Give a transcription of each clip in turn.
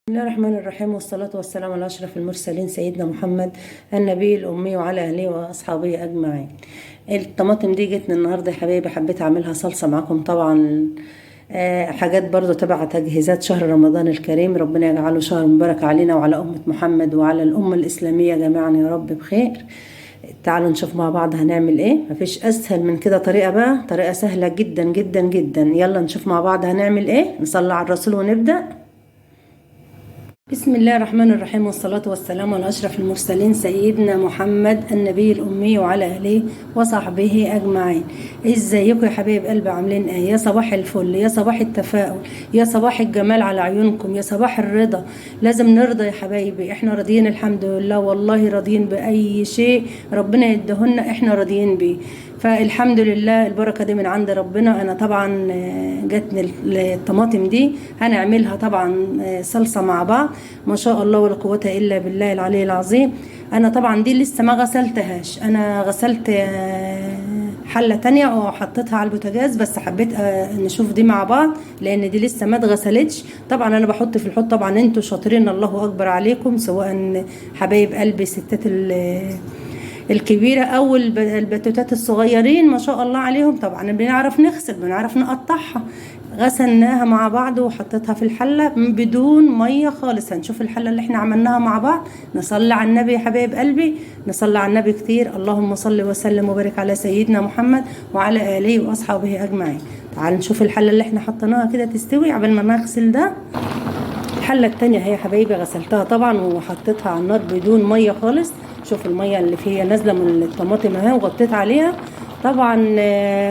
بسم الله الرحمن الرحيم، والصلاة والسلام على أشرف المرسلين سيدنا محمد النبي الأمي وعلى أهله وأصحابه أجمعين. الطماطم دي جتني النهاردة يا حبايبي، حبيت أعملها صلصة معاكم طبعا. حاجات برضو تبع تجهيزات شهر رمضان الكريم، ربنا يجعله شهر مبارك علينا وعلى أمة محمد وعلى الأمة الإسلامية جميعا يا رب بخير. تعالوا نشوف مع بعض هنعمل ايه. مفيش اسهل من كده طريقة، بقى طريقة سهلة جدا جدا جدا. يلا نشوف مع بعض هنعمل ايه. نصلي على الرسول ونبدأ. بسم الله الرحمن الرحيم، والصلاة والسلام على أشرف المرسلين سيدنا محمد النبي الأمي وعلى آله وصحبه أجمعين. ازيكم يا حبايب قلبي؟ عاملين ايه؟ يا صباح الفل، يا صباح التفاؤل، يا صباح الجمال على عيونكم، يا صباح الرضا. لازم نرضى يا حبايبي، احنا راضيين الحمد لله، والله راضيين بأي شيء ربنا يدهن احنا راضيين بيه. فالحمد لله البركة دي من عند ربنا. انا طبعا جاتني الطماطم دي، هنعملها طبعا صلصة مع بعض. ما شاء الله ولا قوة الا بالله العلي العظيم. انا طبعا دي لسه ما غسلتهاش، انا غسلت حلة تانية وحطيتها على البوتاجاز، بس حبيت نشوف دي مع بعض لان دي لسه ما اتغسلتش. طبعا انا بحط في الحوض، طبعا انتوا شاطرين الله اكبر عليكم، سواء حبايب قلبي ستات الكبيرة أو البتوتات الصغيرين ما شاء الله عليهم. طبعا بنعرف نغسل، بنعرف نقطعها. غسلناها مع بعض وحطيتها في الحلة بدون مية خالص. هنشوف الحلة اللي احنا عملناها مع بعض. نصلي على النبي يا حبايب قلبي، نصلي على النبي كتير. اللهم صل وسلم وبارك على سيدنا محمد وعلى آله وأصحابه أجمعين. تعال نشوف الحلة اللي احنا حطيناها كده تستوي قبل ما نغسل ده. الحلة التانية هي حبايبي غسلتها طبعا وحطيتها على النار بدون مية خالص. شوف المية اللي فيها نازلة من الطماطم اهي، وغطيت عليها. طبعا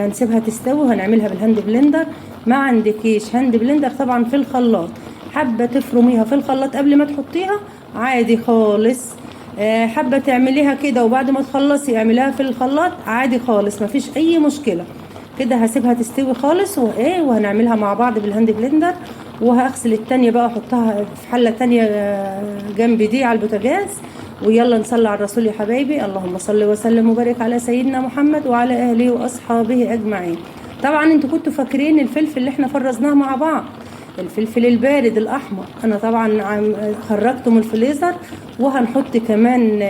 هنسيبها تستوي وهنعملها بالهاند بلندر. ما عندكيش هاند بلندر طبعا في الخلاط، حابة تفرميها في الخلاط قبل ما تحطيها عادي خالص. حابة تعمليها كده وبعد ما تخلصي اعمليها في الخلاط عادي خالص، مفيش اي مشكلة. كده هسيبها تستوي خالص وهنعملها مع بعض بالهاند بلندر. وهغسل التانية بقى احطها في حلة تانية جنب دي على البوتاجاز. ويلا نصلي على الرسول يا حبايبي. اللهم صل وسلم وبارك على سيدنا محمد وعلى اهله واصحابه اجمعين. طبعا انتوا كنتوا فاكرين الفلفل اللي احنا فرزناه مع بعض، الفلفل البارد الاحمر، انا طبعا خرجته من الفريزر. وهنحط كمان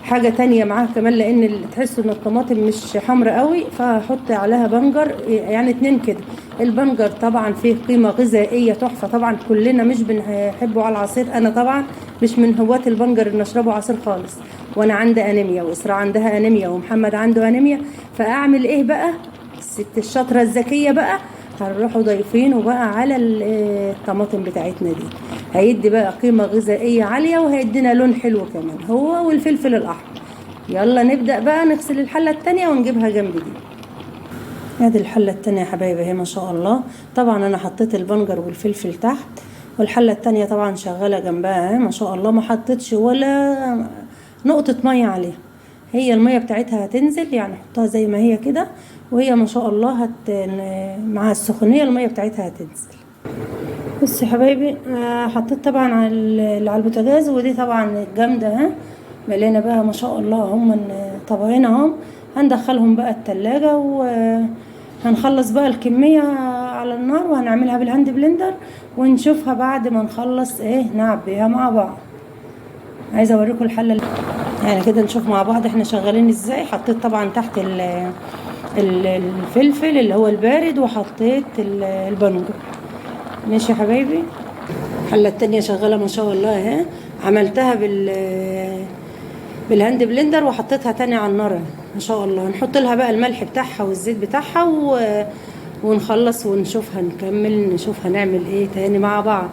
حاجة تانية معاها كمان، لان تحسوا ان الطماطم مش حمرا قوي، فهحط عليها بنجر يعني 2 كده. البنجر طبعا فيه قيمة غذائية تحفة، طبعا كلنا مش بنحبه على العصير. انا طبعا مش من هواة البنجر اللي نشربه عصير خالص، وانا عندي انيميا واسراء عندها انيميا ومحمد عنده انيميا. فاعمل ايه بقى؟ الست الشاطرة الذكية بقى هنروحوا ضايفينه بقى على الطماطم بتاعتنا دي. هيدي بقى قيمة غذائية عالية وهيدينا لون حلو كمان، هو والفلفل الأحمر. يلا نبدأ بقى نغسل الحلة التانية ونجيبها جنب دي. ادي الحلة التانية يا حبايبي اهي ما شاء الله. طبعا انا حطيت البنجر والفلفل تحت، والحلة التانية طبعا شغالة جنبها اهي ما شاء الله. ما حطيتش ولا نقطة مية عليها، هي المية بتاعتها هتنزل يعني، حطها زي ما هي كده. وهي ما شاء الله مع السخونية المية بتاعتها هتنزل. بص يا حبايبي، حطيت طبعا على البوتاجاز، ودي طبعا جامدة اهي مليانة بقى ما شاء الله. هم طبعين اهم، هندخلهم بقى التلاجة وهنخلص بقى الكمية على النار وهنعملها بالهاند بلندر ونشوفها بعد ما نخلص نعبيها مع بعض. عايزة اوريكم الحلة يعني كده نشوف مع بعض احنا شغالين ازاي. حطيت طبعا تحت الفلفل اللي هو البارد، وحطيت البنجر. ماشي يا حبايبي. الحلة التانية شغالة ما شاء الله اهي. عملتها بالهاند بلندر وحطيتها تاني على النار ما شاء الله. هنحط لها بقى الملح بتاعها والزيت بتاعها ونخلص ونشوف هنكمل، نشوف هنعمل ايه تاني مع بعض.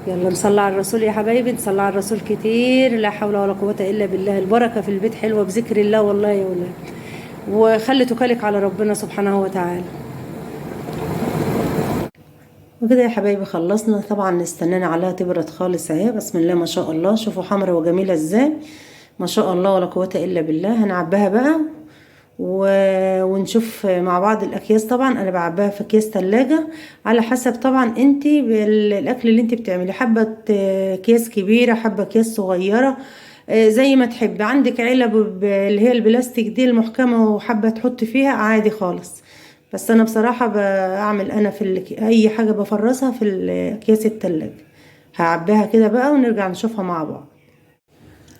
يلا نصلي على الرسول يا حبايبي، نصلي على الرسول كتير. لا حول ولا قوة الا بالله. البركة في البيت حلوة بذكر الله والله يا ولاد. وخلي توكلك على ربنا سبحانه وتعالى. وكده يا حبايبي خلصنا. طبعا نستنانا عليها تبرد خالص اهي. بسم الله ما شاء الله، شوفوا حمرا وجميله ازاي ما شاء الله ولا قوه الا بالله. هنعبها بقى ونشوف مع بعض الاكياس. طبعا انا بعبها في اكياس تلاجة على حسب طبعا انتي بالاكل اللي انتي بتعملي، حبه اكياس كبيره، حبه اكياس صغيره، زي ما تحب. عندك علب اللي هي البلاستيك دي المحكمه وحابه تحط فيها عادي خالص. بس انا بصراحه بعمل انا اي حاجه بفرزها في اكياس التلاجة. هعبيها كده بقى ونرجع نشوفها مع بعض.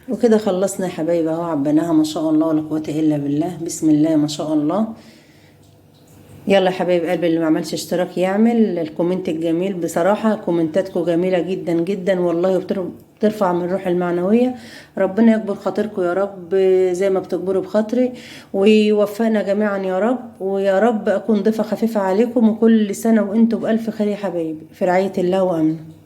وكده خلصنا يا حبايبي اهو، عبيناها ما شاء الله ولا قوه الا بالله، بسم الله ما شاء الله. يلا يا حبايب قلبي، اللي ما عملش اشتراك يعمل الكومنت الجميل، بصراحة كومنتاتكم جميلة جدا جدا والله، بترفع من الروح المعنوية. ربنا يكبر خاطركم يا رب زي ما بتكبروا بخاطري، ويوفقنا جميعا يا رب، ويا رب أكون ضيفة خفيفة عليكم، وكل سنة وانتم بألف خير يا حبايبي، في رعاية الله وأمنه.